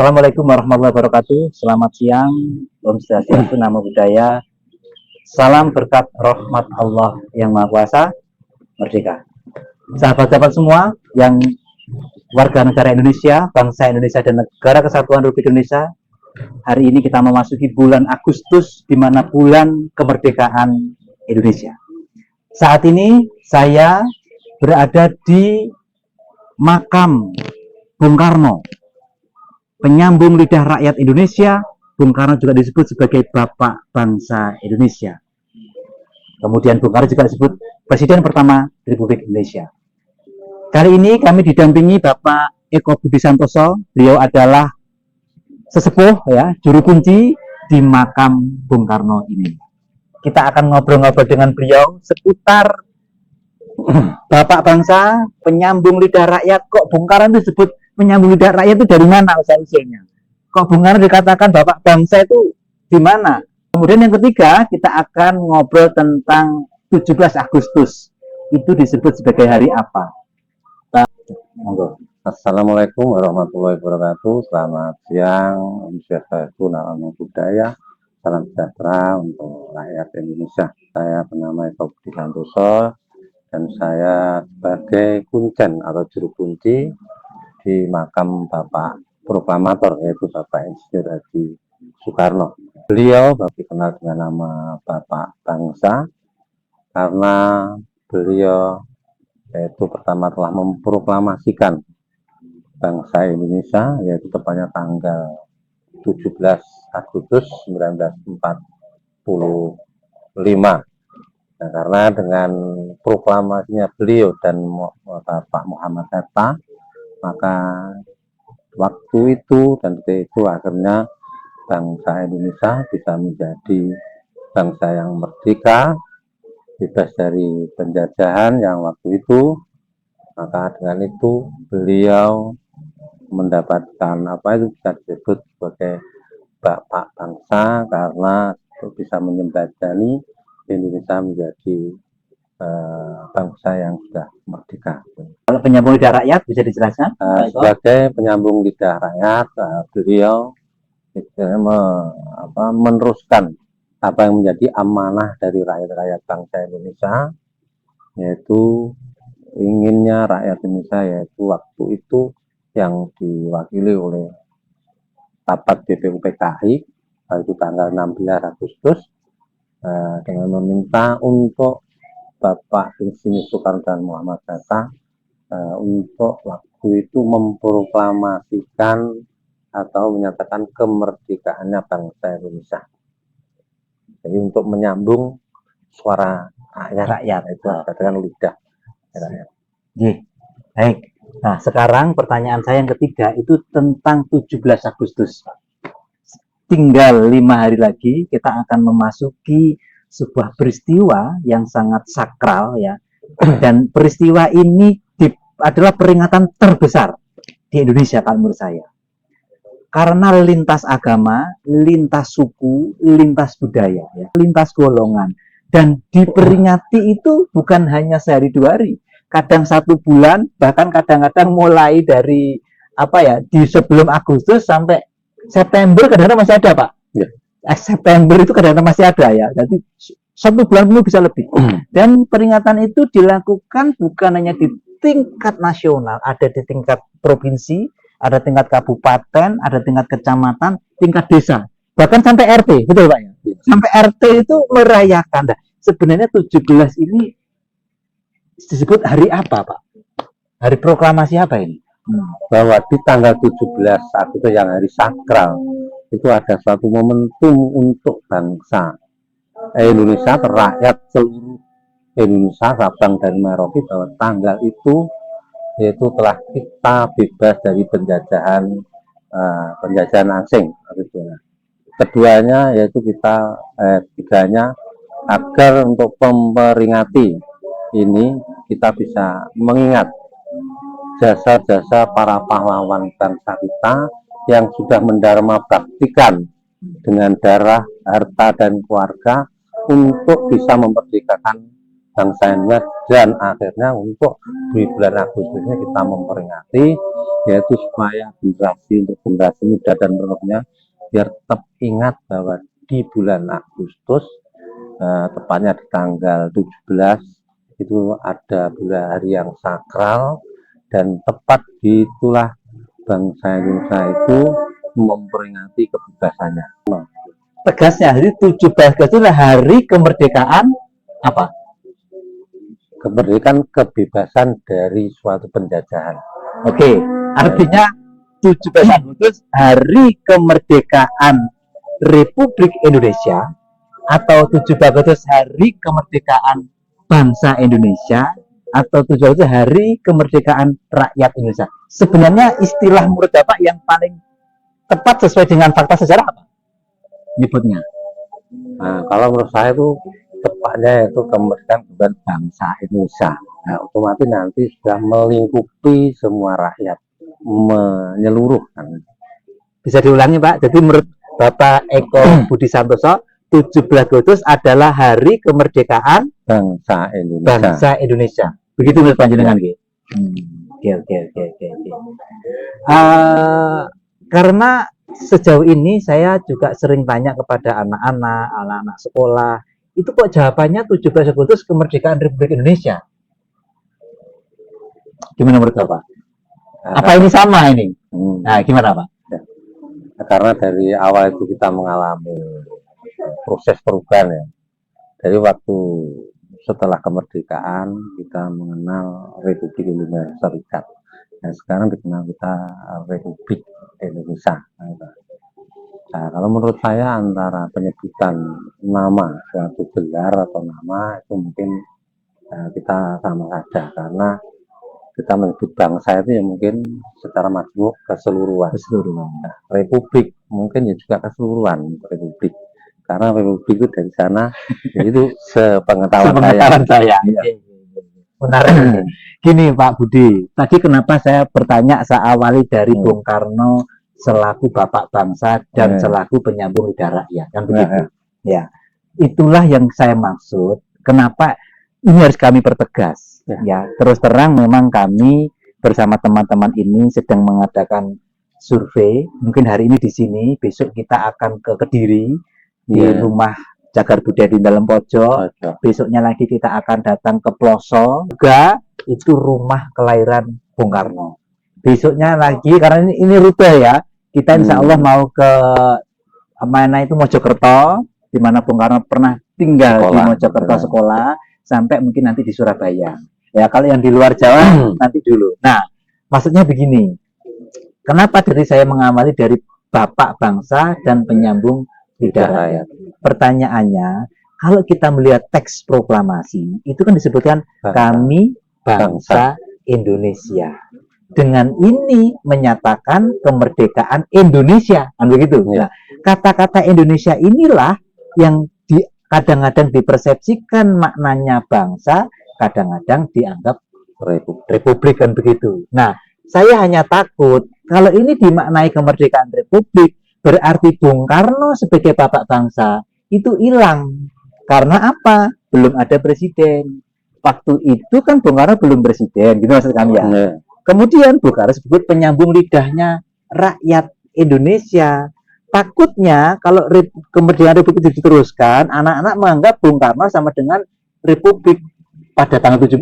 Assalamualaikum warahmatullahi wabarakatuh. Selamat siang, Om Swastiastu, Namo Buddhaya. Salam berkat rahmat Allah yang Maha Kuasa, merdeka. Sahabat-sahabat semua yang warga negara Indonesia, bangsa Indonesia dan Negara Kesatuan Republik Indonesia, hari ini kita memasuki bulan Agustus, di mana bulan kemerdekaan Indonesia. Saat ini saya berada di makam Bung Karno, penyambung lidah rakyat Indonesia. Bung Karno juga disebut sebagai Bapak Bangsa Indonesia. Kemudian Bung Karno juga disebut Presiden pertama Republik Indonesia. Kali ini kami didampingi Bapak Eko Budi Santoso. Beliau adalah sesepuh, ya, juru kunci di makam Bung Karno ini. Kita akan ngobrol-ngobrol dengan beliau seputar Bapak Bangsa, penyambung lidah rakyat. Kok Bung Karno disebut menyambung lidah rakyat itu dari mana usia-usianya? Kok Bung Karno dikatakan Bapak Bangsa itu di mana? Kemudian yang ketiga, kita akan ngobrol tentang 17 Agustus. Itu disebut sebagai hari apa? Assalamualaikum warahmatullahi wabarakatuh. Selamat siang, Om Swastiastu, Namo Buddhaya. Salam sejahtera untuk rakyat Indonesia. Saya bernama Eko Budi Santoso dan saya sebagai kuncen atau juru kunci di makam Bapak Proklamator, yaitu Bapak Insinyur Haji Soekarno. Beliau dikenal dengan nama Bapak Bangsa karena beliau yaitu pertama telah memproklamasikan bangsa Indonesia, yaitu tepatnya tanggal 17 Agustus 1945. Nah, karena dengan proklamasinya beliau dan Bapak Muhammad Hatta, maka waktu itu dan ketika itu akhirnya bangsa Indonesia bisa menjadi bangsa yang merdeka, bebas dari penjajahan yang waktu itu. Maka dengan itu beliau mendapatkan apa itu bisa disebut sebagai Bapak Bangsa karena bisa menjembatani Indonesia menjadi bangsa yang sudah merdeka. Kalau penyambung lidah rakyat bisa dijelaskan? Sebagai penyambung lidah rakyat, beliau meneruskan apa yang menjadi amanah dari rakyat-rakyat bangsa Indonesia, yaitu inginnya rakyat Indonesia, yaitu waktu itu yang diwakili oleh rapat BPUPKI, yaitu tanggal 16 Agustus, dengan meminta untuk Bapak Insinyur Soekarno dan Muhammad Hatta untuk waktu itu memproklamasikan atau menyatakan kemerdekaannya bangsa Indonesia. Jadi untuk menyambung suara rakyat itu katakan lidah rakyat. Baik. Nah, sekarang pertanyaan saya yang ketiga itu tentang 17 Agustus. Tinggal 5 hari lagi kita akan memasuki sebuah peristiwa yang sangat sakral, ya. Dan peristiwa ini adalah peringatan terbesar di Indonesia kalau menurut saya. Karena lintas agama, lintas suku, lintas budaya, ya, lintas golongan. Dan diperingati itu bukan hanya sehari 2 hari, kadang 1 bulan, bahkan kadang-kadang mulai dari di sebelum Agustus sampai September kadang-kadang masih ada, Pak. Ya. September itu kadang-kadang masih ada, ya. Jadi 1 bulan penuh bisa lebih. Dan peringatan itu dilakukan bukan hanya di tingkat nasional, ada di tingkat provinsi, ada tingkat kabupaten, ada tingkat kecamatan, tingkat desa, bahkan sampai RT, betul Pak ya? Sampai RT itu merayakan. Nah, sebenarnya 17 ini disebut hari apa, Pak? Hari proklamasi apa ini? Bahwa di tanggal 17 Agustus yang hari sakral itu ada suatu momentum untuk bangsa Indonesia, rakyat seluruh Indonesia, Sabang dan Merauke, bahwa tanggal itu yaitu telah kita bebas dari penjajahan asing. Keduanya yaitu tiganya agar untuk memperingati ini kita bisa mengingat jasa-jasa para pahlawan bangsa kita yang sudah mendharma baktikan dengan darah, harta dan keluarga untuk bisa memerdekakan bangsa Indonesia, dan akhirnya untuk di bulan Agustus ini kita memperingati, yaitu supaya generasi untuk generasi muda dan penerusnya biar tetap ingat bahwa di bulan Agustus, tepatnya di tanggal 17 itu ada bulan hari yang sakral, dan tepat itulah bangsa Indonesia itu memperingati kebebasannya. Tegasnya hari 17 Agustus adalah hari kemerdekaan apa? Kemerdekaan, kebebasan dari suatu penjajahan. Oke, artinya 17 Agustus hari kemerdekaan Republik Indonesia atau 17 Agustus hari kemerdekaan bangsa Indonesia atau 17 Agustus hari kemerdekaan rakyat Indonesia. Sebenarnya istilah menurut Bapak yang paling tepat sesuai dengan fakta sejarah apa? Nyebutnya. Nah, kalau menurut saya itu tepatnya itu kemerdekaan bangsa Indonesia. Nah, otomatis nanti sudah melingkupi semua rakyat, menyeluruh. Bisa diulangi Pak. Jadi menurut Bapak Eko Budi Santoso, 17 Agustus adalah hari kemerdekaan bangsa Indonesia. Bangsa Indonesia. Begitu menurut panjenengan nggih. Oke. Karena sejauh ini saya juga sering tanya kepada anak-anak sekolah, itu kok jawabannya 17 Agustus kemerdekaan Republik Indonesia. Gimana menurut Bapak? Apa ini sama ini? Nah, gimana Pak? Karena dari awal itu kita mengalami proses perubahan ya. Dari waktu setelah kemerdekaan kita mengenal Republik Indonesia Serikat. Dan sekarang dikenal kita Republik Indonesia. Nah, kalau menurut saya antara penyebutan nama suatu gelar atau nama itu mungkin kita sama saja, karena kita menyebut bangsa itu ya mungkin secara majmuk keseluruhan. Nah, Republik mungkin ya juga keseluruhan Republik, karena Republik itu dari sana itu sepengetahuan saya. Ya. Menarik. Gini Pak Budi, tadi kenapa saya bertanya, saya awali dari Bung Karno selaku bapak bangsa dan selaku penyambung lidah rakyat, kan begitu? Ya, itulah yang saya maksud. Kenapa ini harus kami pertegas? Ya, terus terang memang kami bersama teman-teman ini sedang mengadakan survei. Mungkin hari ini di sini, besok kita akan ke Kediri di rumah Cagar Budaya di dalam pojok. Besoknya lagi kita akan datang ke Ploso, juga itu rumah kelahiran Bung Karno. Besoknya lagi, karena ini rute ya, kita insya Allah mau ke mana itu Mojokerto, di mana Bung Karno pernah tinggal di Mojokerto sekolah, sampai mungkin nanti di Surabaya. Ya, kalau yang di luar Jawa nanti dulu. Nah, maksudnya begini, kenapa dari saya mengamali dari bapak bangsa dan penyambung lidah rakyat? Pertanyaannya, kalau kita melihat teks proklamasi, itu kan disebutkan kami bangsa Indonesia. Dengan ini menyatakan kemerdekaan Indonesia, kan begitu? Nah, kata-kata Indonesia inilah yang kadang-kadang dipersepsikan maknanya bangsa, kadang-kadang dianggap republik, kan begitu. Nah, saya hanya takut kalau ini dimaknai kemerdekaan republik, berarti Bung Karno sebagai bapak bangsa itu hilang. Karena apa? Belum ada presiden. Waktu itu kan Bung Karno belum presiden, gitu maksud kami ya. Kemudian Bung Karno sebut penyambung lidahnya rakyat Indonesia. Takutnya kalau kemerdekaan republik diteruskan, anak-anak menganggap Bung Karno sama dengan republik pada tanggal 17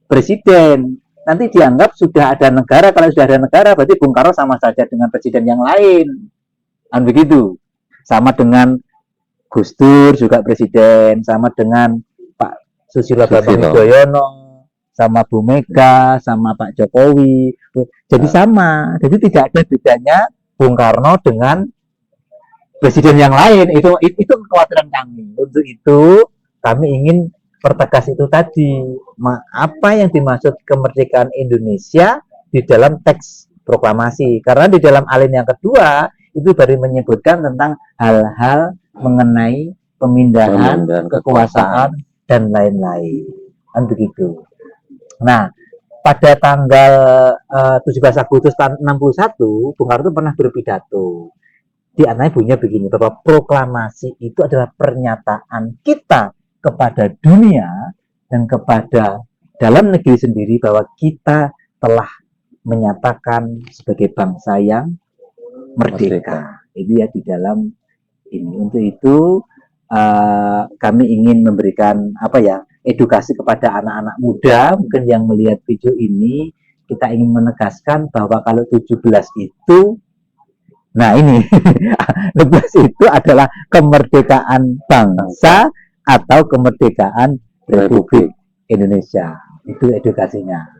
presiden. Nanti dianggap sudah ada negara. Kalau sudah ada negara berarti Bung Karno sama saja dengan presiden yang lain, kan begitu. Sama dengan Gus Dur juga presiden, sama dengan Pak Susilo Bambang Yudhoyono, sama Bu Mega, sama Pak Jokowi. Jadi sama. Jadi tidak ada bedanya Bung Karno dengan presiden yang lain. Itu kekhawatiran kami. Untuk itu kami ingin pertegas itu tadi, apa yang dimaksud kemerdekaan Indonesia di dalam teks proklamasi. Karena di dalam alin yang kedua itu baru menyebutkan tentang hal-hal mengenai pemindahan kekuasaan dan lain-lain, kan begitu. Nah, pada tanggal 17 Agustus tahun 61, Bung Karno pernah berpidato. Di antaranya bunyinya begini, bahwa proklamasi itu adalah pernyataan kita kepada dunia dan kepada dalam negeri sendiri bahwa kita telah menyatakan sebagai bangsa yang merdeka. Itu ya di dalam ini. Untuk itu kami ingin memberikan edukasi kepada anak-anak muda mungkin yang melihat video ini. Kita ingin menegaskan bahwa kalau 17 itu, nah ini 17 itu adalah kemerdekaan bangsa atau kemerdekaan Republik Indonesia. Itu edukasinya.